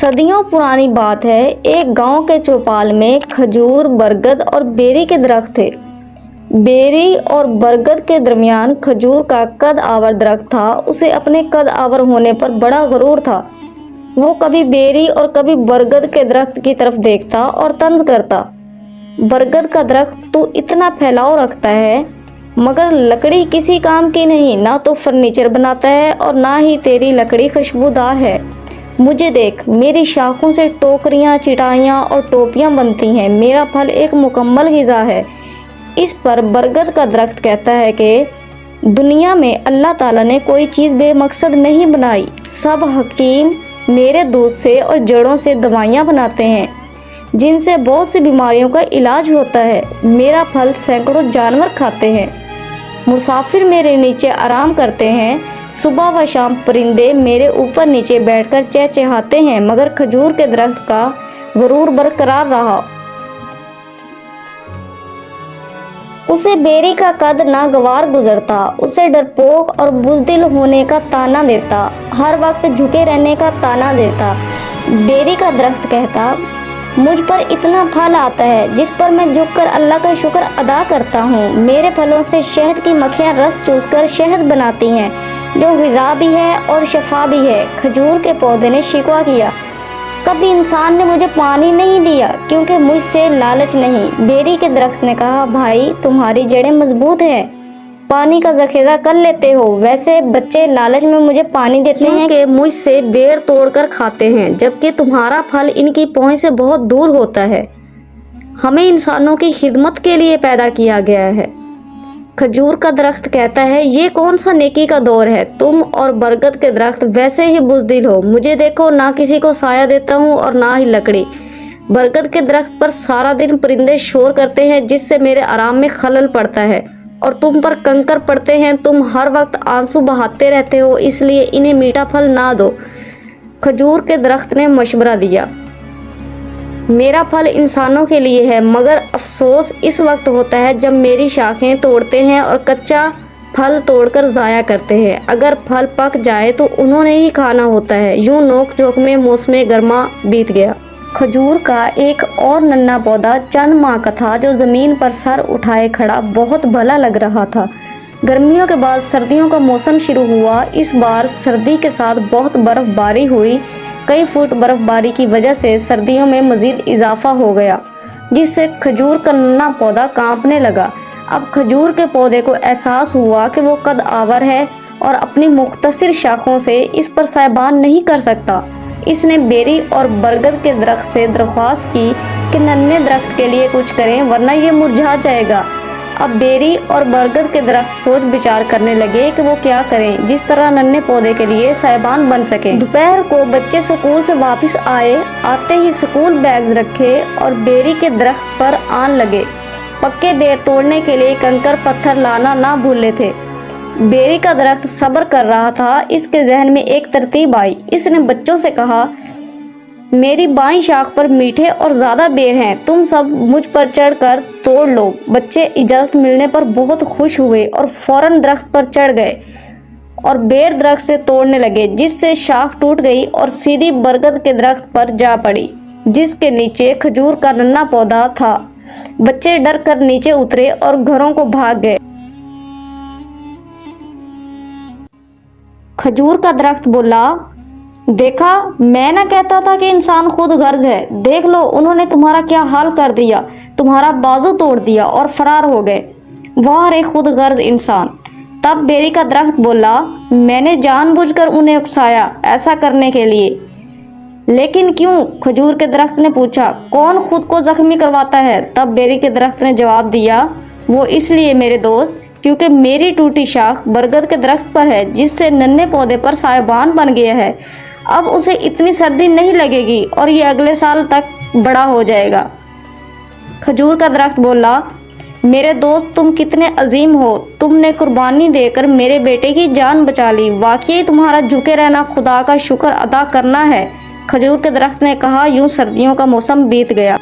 صدیوں پرانی بات ہے، ایک گاؤں کے چوپال میں کھجور، برگد اور بیری کے درخت تھے۔ بیری اور برگد کے درمیان کھجور کا قد آور درخت تھا۔ اسے اپنے قد آور ہونے پر بڑا غرور تھا۔ وہ کبھی بیری اور کبھی برگد کے درخت کی طرف دیکھتا اور طنز کرتا، برگد کا درخت تو اتنا پھیلاؤ رکھتا ہے مگر لکڑی کسی کام کی نہیں، نہ تو فرنیچر بناتا ہے اور نہ ہی تیری لکڑی خوشبودار ہے۔ مجھے دیکھ، میری شاخوں سے ٹوکریاں، چٹائیاں اور ٹوپیاں بنتی ہیں، میرا پھل ایک مکمل غذا ہے۔ اس پر برگد کا درخت کہتا ہے کہ دنیا میں اللہ تعالیٰ نے کوئی چیز بے مقصد نہیں بنائی، سب حکیم میرے دودھ سے اور جڑوں سے دوائیاں بناتے ہیں جن سے بہت سی بیماریوں کا علاج ہوتا ہے۔ میرا پھل سینکڑوں جانور کھاتے ہیں، مسافر میرے نیچے آرام کرتے ہیں، صبح و شام پرندے میرے اوپر نیچے بیٹھ کر چہچہاتے ہیں، مگر کھجور کے درخت کا غرور برقرار رہا۔ اسے بیری کا قد ناگوار گزرتا، اسے ڈرپوک اور بزدل ہونے کا طعنہ دیتا، ہر وقت جھکے رہنے کا طعنہ دیتا۔ بیری کا درخت کہتا، مجھ پر اتنا پھل آتا ہے جس پر میں جھک کر اللہ کا شکر ادا کرتا ہوں۔ میرے پھلوں سے شہد کی مکھیاں رس چوس کر شہد بناتی ہیں جو غذا بھی ہے اور شفا بھی ہے۔ کھجور کے پودے نے شکوہ کیا، کبھی انسان نے مجھے پانی نہیں دیا کیونکہ مجھ سے لالچ نہیں۔ بیری کے درخت نے کہا، بھائی تمہاری جڑیں مضبوط ہیں، پانی کا ذخیرہ کر لیتے ہو، ویسے بچے لالچ میں مجھے پانی دیتے ہیں کہ مجھ سے بیر توڑ کر کھاتے ہیں، جبکہ تمہارا پھل ان کی پہنچ سے بہت دور ہوتا ہے۔ ہمیں انسانوں کی خدمت کے لیے پیدا کیا گیا ہے۔ کھجور کا درخت کہتا ہے، یہ کون سا نیکی کا دور ہے، تم اور برگد کے درخت ویسے ہی بزدل ہو۔ مجھے دیکھو، نہ کسی کو سایہ دیتا ہوں اور نہ ہی لکڑی۔ برگد کے درخت پر سارا دن پرندے شور کرتے ہیں جس سے میرے آرام میں خلل پڑتا ہے، اور تم پر کنکر پڑتے ہیں، تم ہر وقت آنسو بہاتے رہتے ہو، اس لیے انہیں میٹھا پھل نہ دو۔ کھجور کے درخت نے مشورہ دیا، میرا پھل انسانوں کے لیے ہے، مگر افسوس اس وقت ہوتا ہے جب میری شاخیں توڑتے ہیں اور کچا پھل توڑ کر ضائع کرتے ہیں۔ اگر پھل پک جائے تو انہوں نے ہی کھانا ہوتا ہے۔ یوں نوک جھوک میں موسم گرما بیت گیا۔ کھجور کا ایک اور ننھا پودا چند ماہ کا تھا جو زمین پر سر اٹھائے کھڑا بہت بھلا لگ رہا تھا۔ گرمیوں کے بعد سردیوں کا موسم شروع ہوا۔ اس بار سردی کے ساتھ بہت برف باری ہوئی۔ کئی فٹ برف باری کی وجہ سے سردیوں میں مزید اضافہ ہو گیا، جس سے کھجور کا ننھا پودا کانپنے لگا۔ اب کھجور کے پودے کو احساس ہوا کہ وہ قد آور ہے اور اپنی مختصر شاخوں سے اس پر سایبان نہیں کر سکتا۔ اس نے بیری اور برگد کے درخت سے درخواست کی کہ ننھے درخت کے لیے کچھ کریں ورنہ یہ مرجھا جائے گا۔ اب بیری اور برگد کے درخت سوچ بچار کرنے لگے کہ وہ کیا کریں جس طرح ننھے پودے کے لیے سایبان بن سکیں۔ دوپہر کو بچے سکول سے واپس آئے، آتے ہی سکول بیگز رکھے اور بیری کے درخت پر آن لگے۔ پکے بیر توڑنے کے لیے کنکر پتھر لانا نہ بھولے تھے۔ بیری کا درخت صبر کر رہا تھا۔ اس کے ذہن میں ایک ترتیب آئی۔ اس نے بچوں سے کہا، میری بائیں شاخ پر میٹھے اور زیادہ بیر ہیں، تم سب مجھ پر چڑھ کر توڑ لو۔ بچے اجازت ملنے پر بہت خوش ہوئے اور فوراً درخت پر چڑھ گئے اور بیر درخت سے توڑنے لگے، جس سے شاخ ٹوٹ گئی اور سیدھی برگد کے درخت پر جا پڑی جس کے نیچے کھجور کا ننھا پودا تھا۔ بچے ڈر کر نیچے اترے اور گھروں کو بھاگ گئے۔ کھجور کا درخت بولا، دیکھا، میں نہ کہتا تھا کہ انسان خود غرض ہے، دیکھ لو انہوں نے تمہارا کیا حال کر دیا، تمہارا بازو توڑ دیا اور فرار ہو گئے۔ واہ رے خود غرض انسان۔ تب بیری کا درخت بولا، میں نے جان بوجھ کر انہیں اکسایا ایسا کرنے کے لیے۔ لیکن کیوں؟ کھجور کے درخت نے پوچھا، کون خود کو زخمی کرواتا ہے؟ تب بیری کے درخت نے جواب دیا، وہ اس لیے میرے دوست کیونکہ میری ٹوٹی شاخ برگد کے درخت پر ہے جس سے ننھے پودے پر سایبان بن گیا ہے۔ اب اسے اتنی سردی نہیں لگے گی اور یہ اگلے سال تک بڑا ہو جائے گا۔ کھجور کا درخت بولا، میرے دوست تم کتنے عظیم ہو، تم نے قربانی دے کر میرے بیٹے کی جان بچا لی، واقعی تمہارا جھکے رہنا خدا کا شکر ادا کرنا ہے۔ کھجور کے درخت نے کہا، یوں سردیوں کا موسم بیت گیا۔